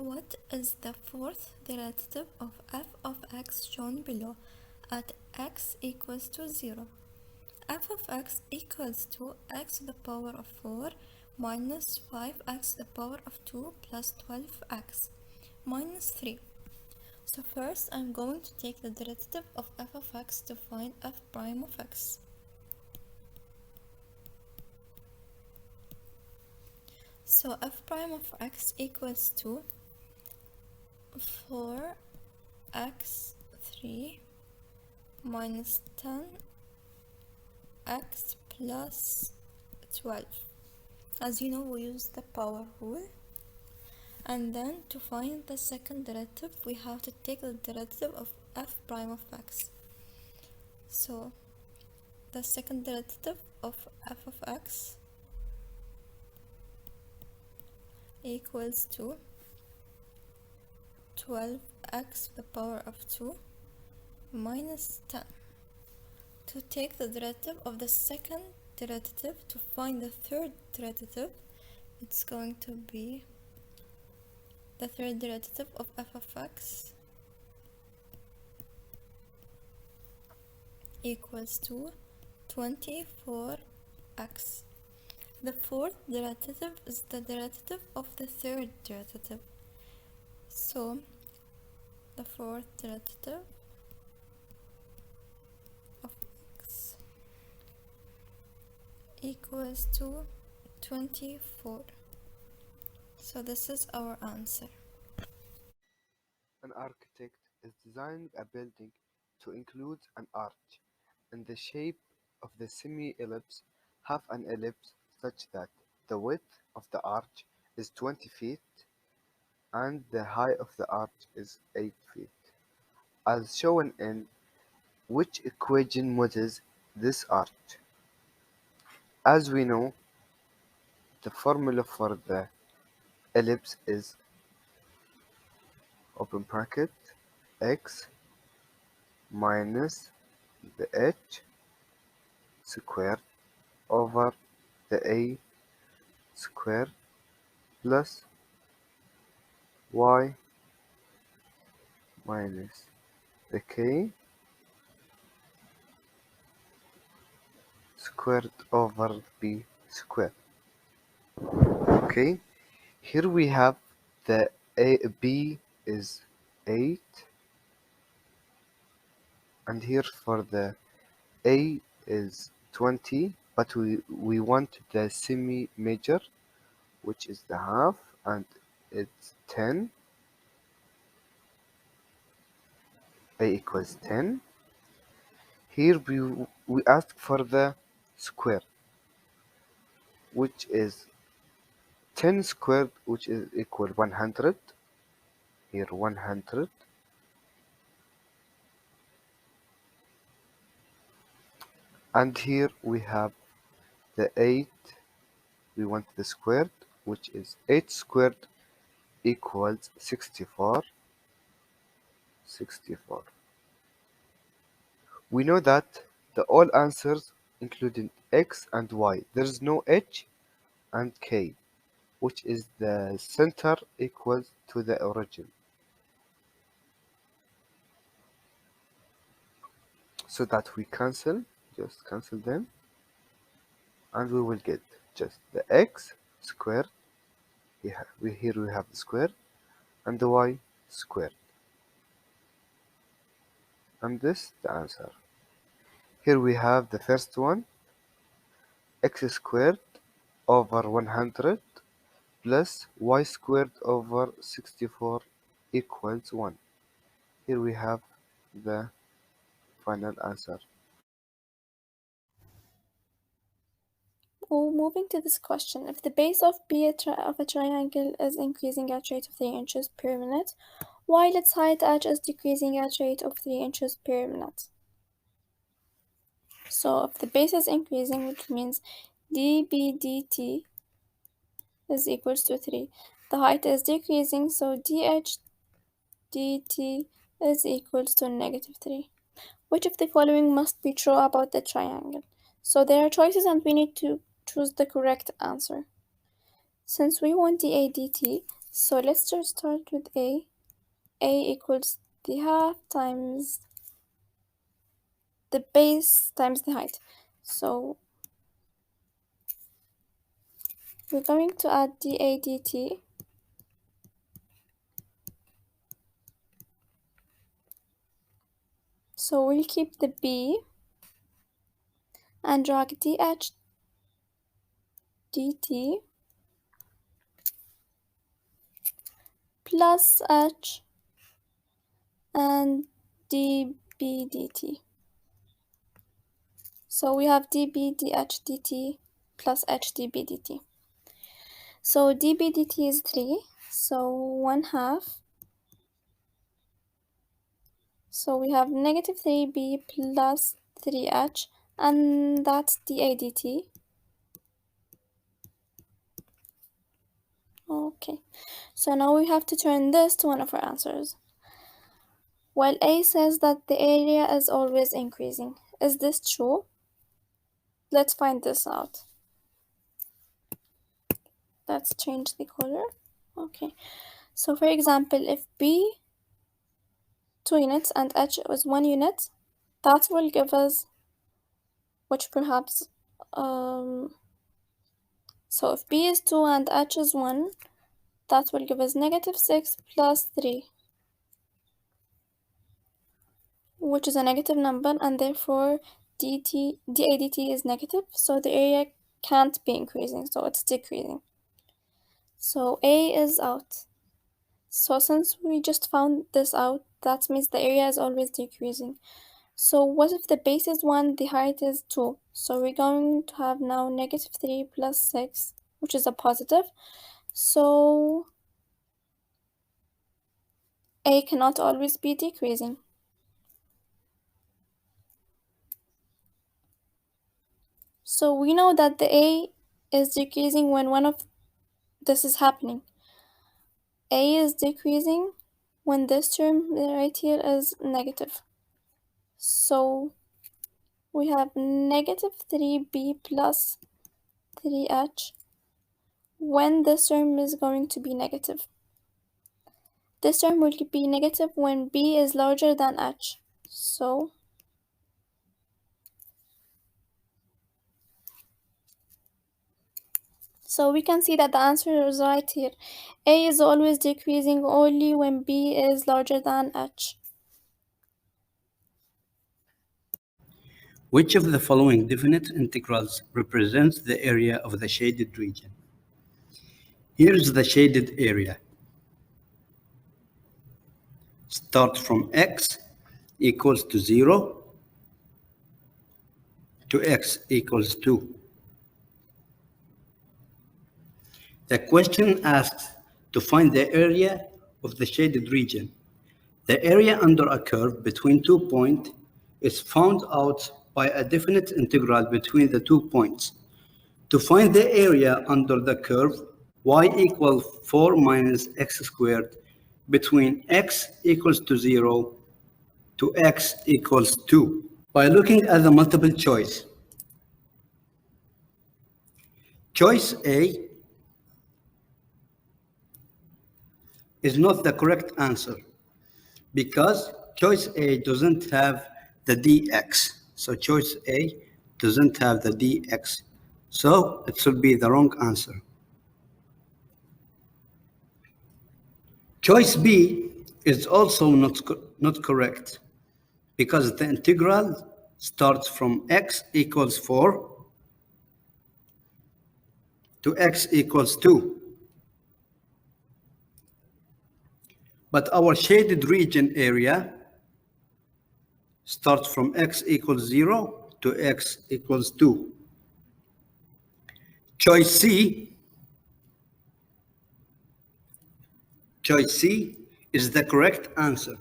What is the fourth derivative of f of x shown below at x equals to 0? F of x equals to x to the power of 4 minus 5x to the power of 2 plus 12x minus 3. So first I'm going to take the derivative of f of x to find f prime of x. So f prime of x equals to 4x3 minus 10x plus 12. As you know, we use the power rule. And then to find the second derivative, we have to take the derivative of f prime of x. So the second derivative of f of x equals to 12x to the power of 2 minus 10. To take the derivative of the second derivative to find the third derivative, it's going to be the third derivative of f of x equals to 24x. The fourth derivative is the derivative of the third derivative. So the fourth derivative of x equals to 24. So this is our answer. An architect is designing a building to include an arch in the shape of the semi-ellipse. Have an ellipse such that the width of the arch is 20 feet and the height of the arch is 8 feet. As shown in which equation models this arch? As we know, the formula for the ellipse is open bracket x minus the h squared over the a squared plus y minus the k squared over b squared. Okay, here we have the b is 8, and here for the a is 20, but we want the semi-major, which is the half, and it's 10. A equals 10. Here we ask for the square, which is 10 squared, which is equal 100. Here 100. And here we have the 8. We want the squared, which is 8 squared equals 64. 64. We know that the all answers including x and y. There is no h and k, which is the center equals to the origin. So that we just cancel them, and we will get just the x squared. Here we have the square and the y squared, and this the answer. Here we have the first one, x squared over 100 plus y squared over 64 equals 1. Here we have the final answer. Well, moving to this question, if the base of of a triangle is increasing at rate of 3 inches per minute, while its height edge is decreasing at rate of 3 inches per minute. So if the base is increasing, which means dB dt is equals to 3. The height is decreasing, so dH dt is equals to negative 3. Which of the following must be true about the triangle? So there are choices and we need to choose the correct answer. Since we want dA dt, So let's just start with A. A equals the half times the base times the height. So we're going to add dA dt. So we'll keep the B and drag dH dt plus h and dB dt. So we have dB dH dt plus h dB dt. So dB dt is 3, so 1/2. So we have negative 3b plus 3h, and that's dA dt. Okay, so now we have to turn this to one of our answers. While A says that the area is always increasing, is this true? Let's find this out. Let's change the color. Okay, so for example, if B 2 units and H is 1 unit, that will give us, which perhaps, so if B is 2 and H is 1, that will give us negative 6 plus 3, which is a negative number, and therefore dA dt is negative, so the area can't be increasing, so it's decreasing. So A is out. So since we just found this out, that means the area is always decreasing. So what if the base is 1, the height is 2? So we're going to have now negative 3 plus 6, which is a positive. So A cannot always be decreasing. So we know that the A is decreasing when one of this is happening. A is decreasing when this term right here is negative. So we have negative 3b plus 3h when this term is going to be negative. This term will be negative when b is larger than h. So we can see that the answer is right here. A is always decreasing only when b is larger than h. Which of the following definite integrals represents the area of the shaded region? Here is the shaded area. Start from x equals to 0 to x equals 2. The question asks to find the area of the shaded region. The area under a curve between 2 points is found out by a definite integral between the 2 points. To find the area under the curve y equals 4 minus x squared between x equals to 0 to x equals 2. By looking at the multiple choice, choice A is not the correct answer because choice A doesn't have the dx. So choice A doesn't have the dx. So it should be the wrong answer. Choice B is also not correct because the integral starts from x equals 4 to x equals 2. But our shaded region area starts from x equals 0 to x equals 2. Choice C is the correct answer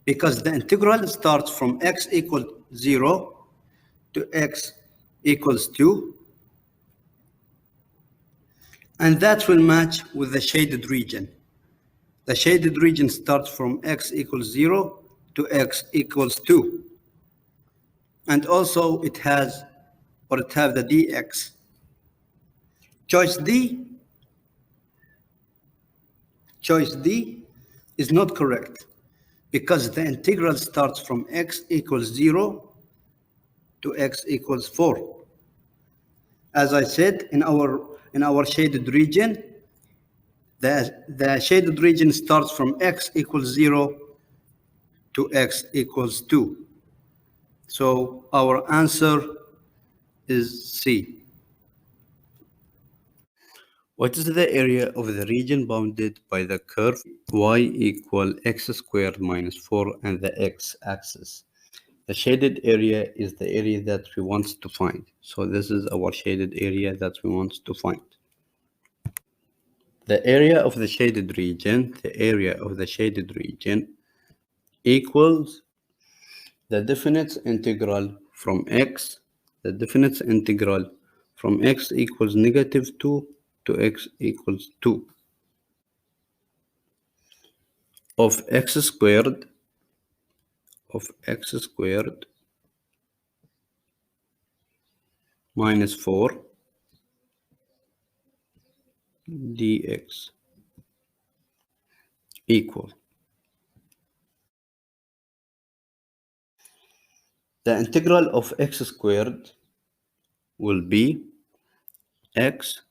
because the integral starts from x equals 0 to x equals 2, and that will match with the shaded region. The shaded region starts from x equals 0 to x equals 2. And also it have the dx. Choice D choice D is not correct because the integral starts from x equals 0 to x equals 4. As I said, in our shaded region, the shaded region starts from x equals 0 to x equals 2. So our answer is C. What is the area of the region bounded by the curve y equal x squared minus 4 and the x-axis? The shaded area is the area that we want to find. So this is our shaded area that we want to find. The area of the shaded region equals the definite integral from x equals -2 to x equals 2 of x squared minus 4 dx equal the integral of x squared will be x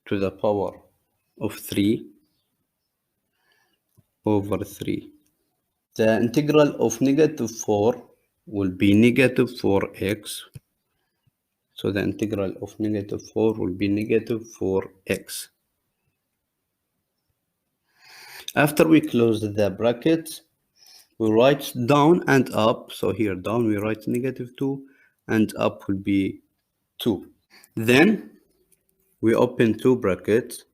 to the power of 3 over 3. The integral of -4 will be -4x. So the integral of -4 will be -4x. After we close the bracket, we write down and up. So here down we write -2 and up will be 2. Then we open two brackets.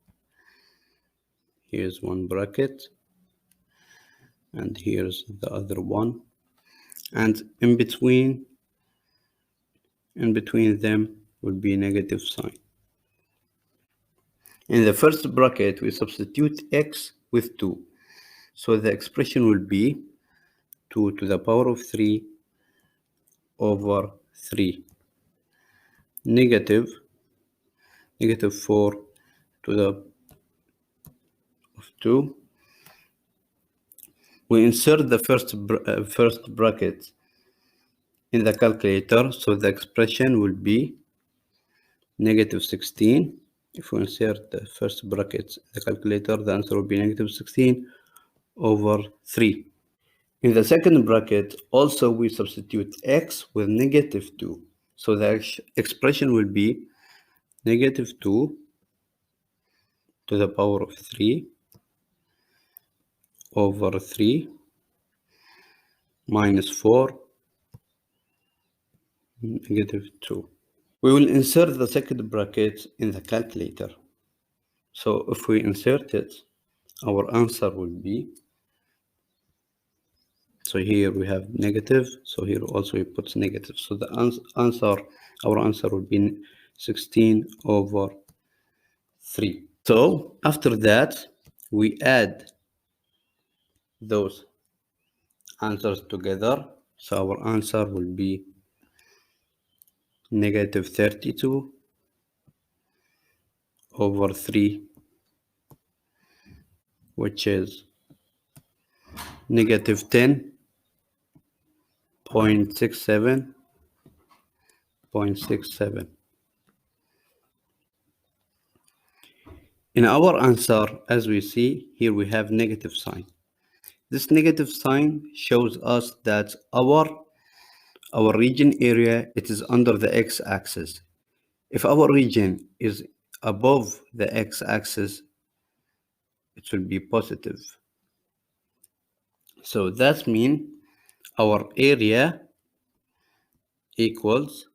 Here's one bracket and here's the other one, and in between them will be negative sign. In the first bracket we substitute x with 2, so the expression will be 2 to the power of 3 over 3 negative 4 to the of 2. We insert the first bracket in the calculator, so the expression will be -16. If we insert the first bracket in the calculator, the answer will be -16 over 3. In the second bracket, also we substitute x with -2. So the expression will be -2 to the power of 3 over 3 minus 4 -2. We will insert the second bracket in the calculator. So if we insert it, our answer will be, so here we have negative, so here also we put negative. So the our answer will be 16 over 3. So after that, we add those answers together. So our answer will be -32 over 3, which is -10.67. In our answer, as we see, here we have negative sign. This negative sign shows us that our region area, it is under the x-axis. If our region is above the x-axis, it will be positive. So that means our area equals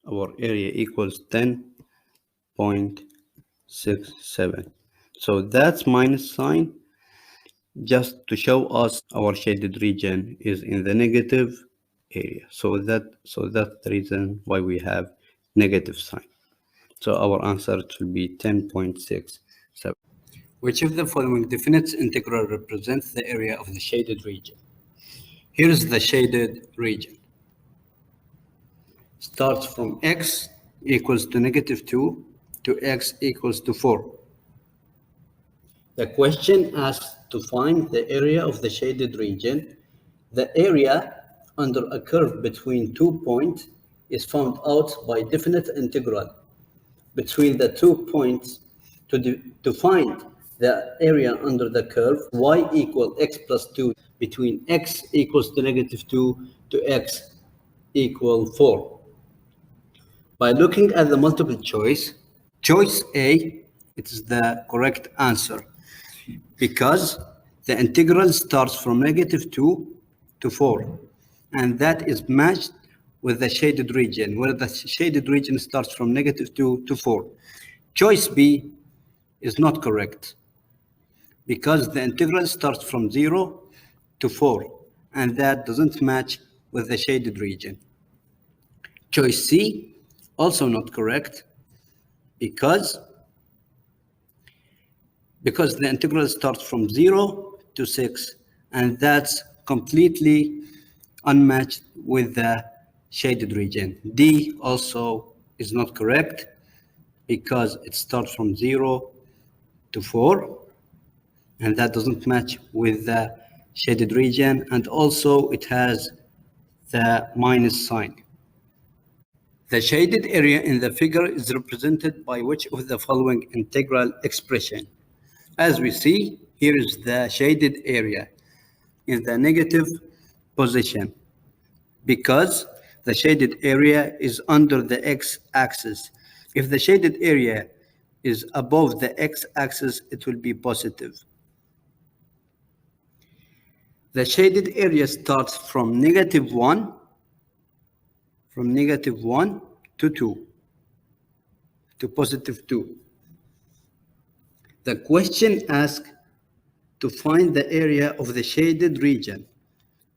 10.67. So that's minus sign just to show us our shaded region is in the negative area. So that's the reason why we have negative sign. So our answer will be 10.67. Which of the following definite integral represents the area of the shaded region? Here is the shaded region. Starts from x equals to -2 to x equals to 4. The question asks to find the area of the shaded region. The area under a curve between 2 points is found out by definite integral between the 2 points to find the area under the curve y equal x plus 2 between x equals to negative 2 to x equal 4. By looking at the multiple choice, choice A, it is the correct answer because the integral starts from negative 2 to 4, and that is matched with the shaded region, where the shaded region starts from negative 2 to 4. Choice B is not correct because the integral starts from 0 to 4, and that doesn't match with the shaded region. Choice C, also not correct because the integral starts from 0 to 6, and that's completely unmatched with the shaded region. D also is not correct because it starts from 0 to 4, and that doesn't match with the shaded region, and also it has the minus sign. The shaded area in the figure is represented by which of the following integral expression? As we see, here is the shaded area in the negative position because the shaded area is under the x-axis. If the shaded area is above the x-axis, it will be positive. The shaded area starts from negative 1 to 2 to positive 2. The question asks to find the area of the shaded region.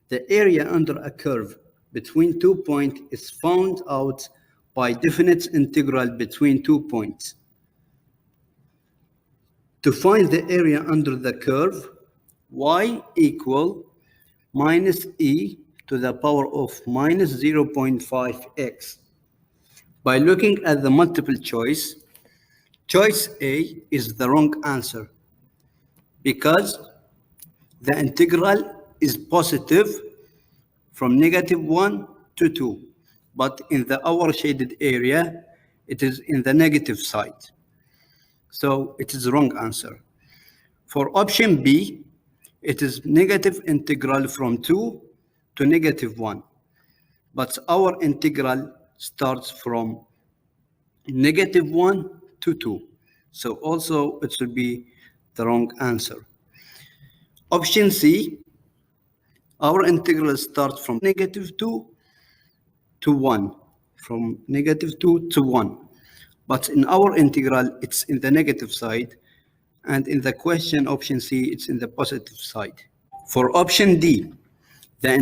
The area under a curve between 2 points is found out by definite integral between 2 points. To find the area under the curve, y equal minus e to the power of minus 0.5x. By looking at the multiple choice, choice A is the wrong answer because the integral is positive from negative 1 to 2, but in our shaded area, it is in the negative side. So it is the wrong answer. For option B, it is negative integral from 2 to negative 1, but our integral starts from negative 1 to 2. So also it should be the wrong answer. Option C, our integral starts from negative 2 to 1, from negative 2 to 1. But in our integral, it's in the negative side. And in the question, option C, it's in the positive side. For option D, the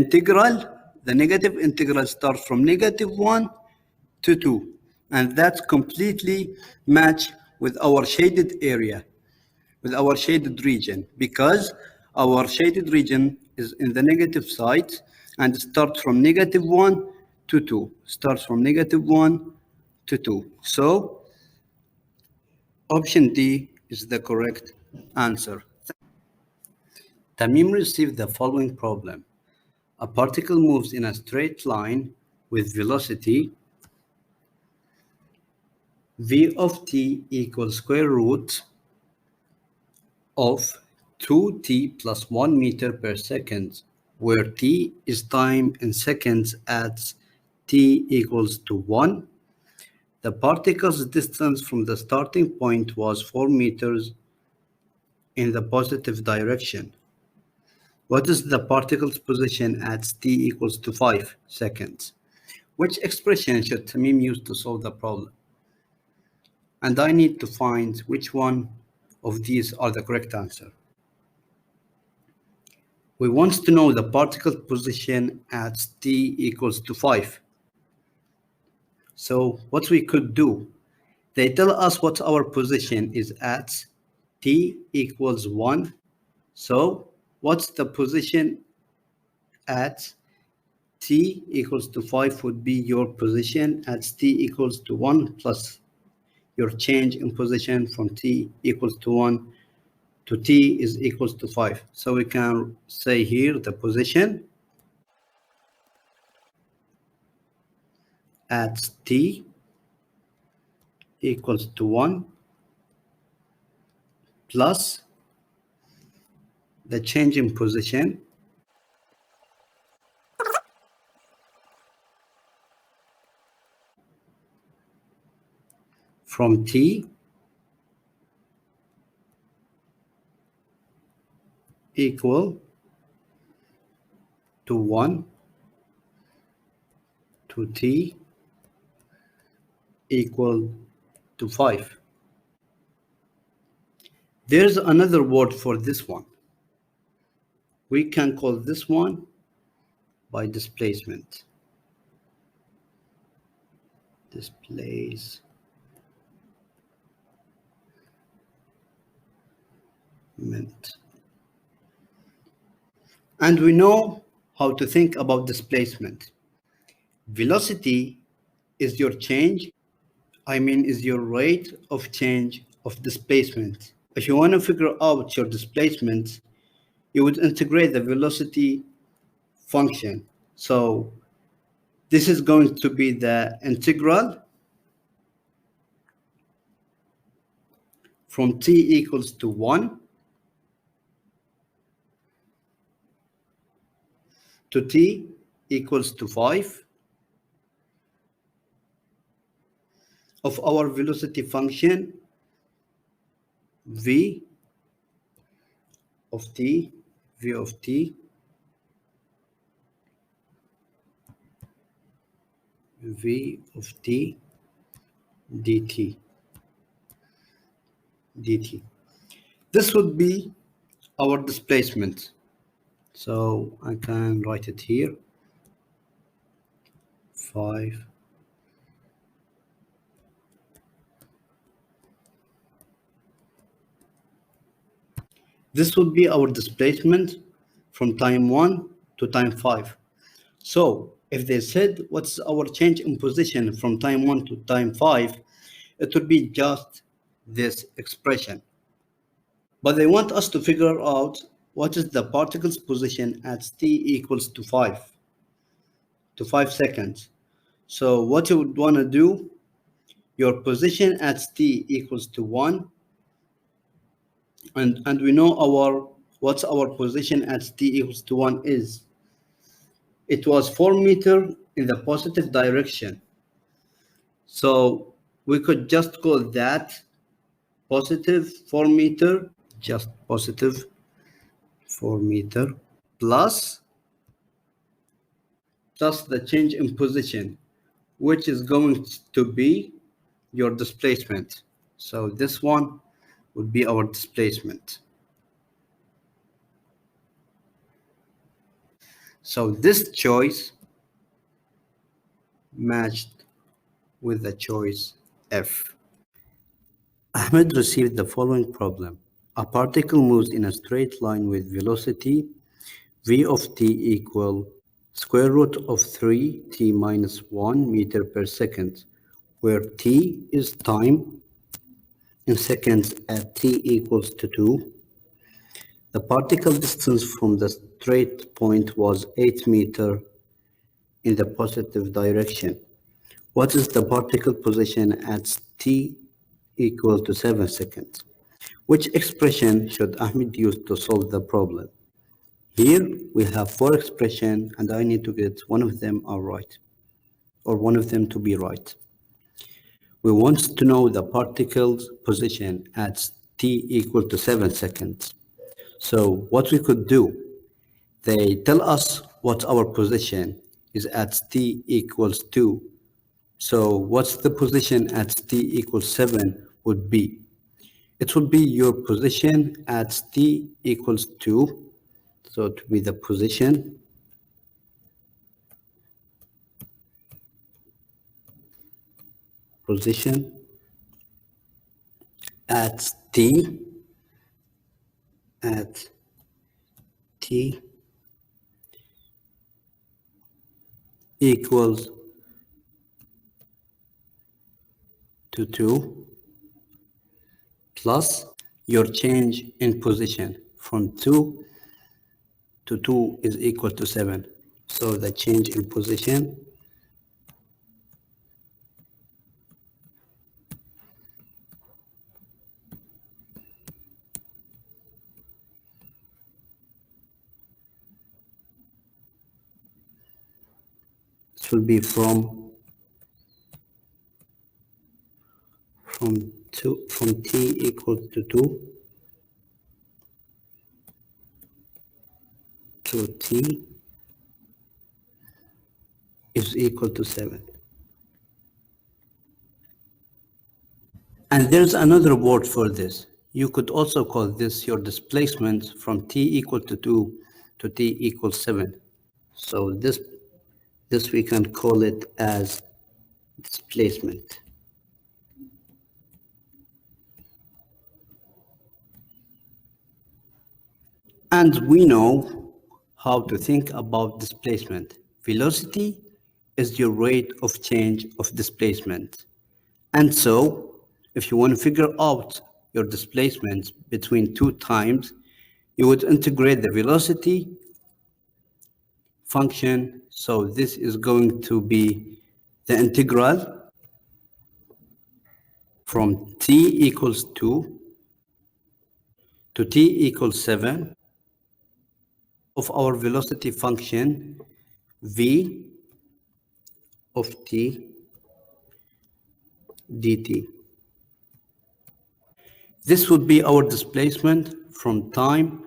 negative integral starts from negative 1 to 2. And that's completely matched with our shaded area, with our shaded region, because our shaded region is in the negative side and starts from negative 1 to 2. Starts from negative 1 to 2. So option D is the correct answer. Tamim received the following problem. A particle moves in a straight line with velocity v of t equals square root of 2t plus 1 meter per second, where t is time in seconds at t equals to 1. The particle's distance from the starting point was 4 meters in the positive direction. What is the particle's position at t equals to 5 seconds? Which expression should Tamim use to solve the problem? And I need to find which one of these are the correct answer. We want to know the particle position at t equals to 5. So what we could do, they tell us what our position is at t equals 1. So what's the position at t equals to 5 would be your position at t equals to 1 plus your change in position from t equals to 1 to t is equals to 5. So we can say here the position at t equals to 1 plus the change in position from t equal to 1 to t equal to 5. There's another word for this one. We can call this one by displacement. Displacement. And we know how to think about displacement. Velocity is your change, is your rate of change of displacement. If you want to figure out your displacement, you would integrate the velocity function. So this is going to be the integral from t equals to 1 to t equals to 5 of our velocity function v of t v of t dt. This would be our displacement. So I can write it here. 5 This would be our displacement from time 1 to time 5. So if they said what's our change in position from time 1 to time 5, it would be just this expression. But they want us to figure out what is the particle's position at t equals to 5 seconds. So what you would want to do, your position at t equals to 1, and we know what's our position at t equals to 1 is. It was 4 meters in the positive direction. So we could just call that positive 4 meter, just positive 4 meter plus the change in position, which is going to be your displacement. So this one would be our displacement. So this choice matched with the choice F. Ahmed received the following problem. A particle moves in a straight line with velocity v of t equal square root of 3t minus 1 meter per second, where t is time in seconds at t equals to 2. The particle distance from the straight point was 8 meters in the positive direction. What is the particle position at t equal to 7 seconds? Which expression should Ahmed use to solve the problem? Here we have 4 expressions and I need to get one of them are right, or one of them to be right. We want to know the particle's position at t equal to 7 seconds. So what we could do, they tell us what our position is at t equals 2. So what's the position at t equals 7 would be? It would be your position at t equals 2. So to be the position at t equals to 2 plus your change in position from 2 to 2 is equal to 7. So the change in position should be from t equals to 2 to t is equal to 7. And there's another word for this. You could also call this your displacement from t equal to 2 to t equals 7. So this we can call it as displacement. And we know how to think about displacement. Velocity is your rate of change of displacement. And so, if you want to figure out your displacement between two times, you would integrate the velocity function. So this is going to be the integral from t equals 2 to t equals 7 of our velocity function v of t dt. This would be our displacement from time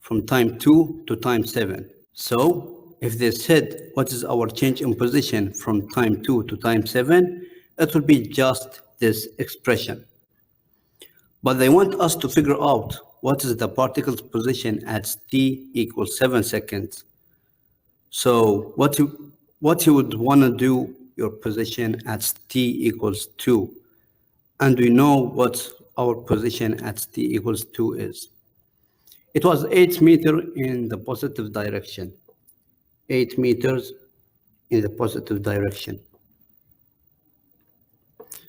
2 to time 7. So if they said what is our change in position from time 2 to time 7, it will be just this expression. But they want us to figure out what is the particle's position at t equals 7 seconds. So what you would want to do your position at t equals 2. And we know what our position at t equals 2 is. It was 8 meters in the positive direction. 8 meters in the positive direction.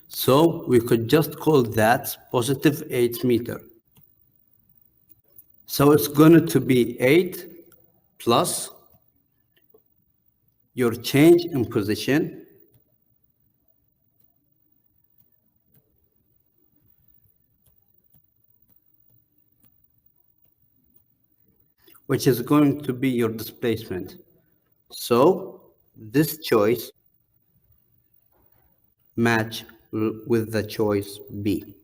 So we could just call that positive 8 meter. So it's going to be 8 plus your change in position, which is going to be your displacement. So this choice match with the choice B.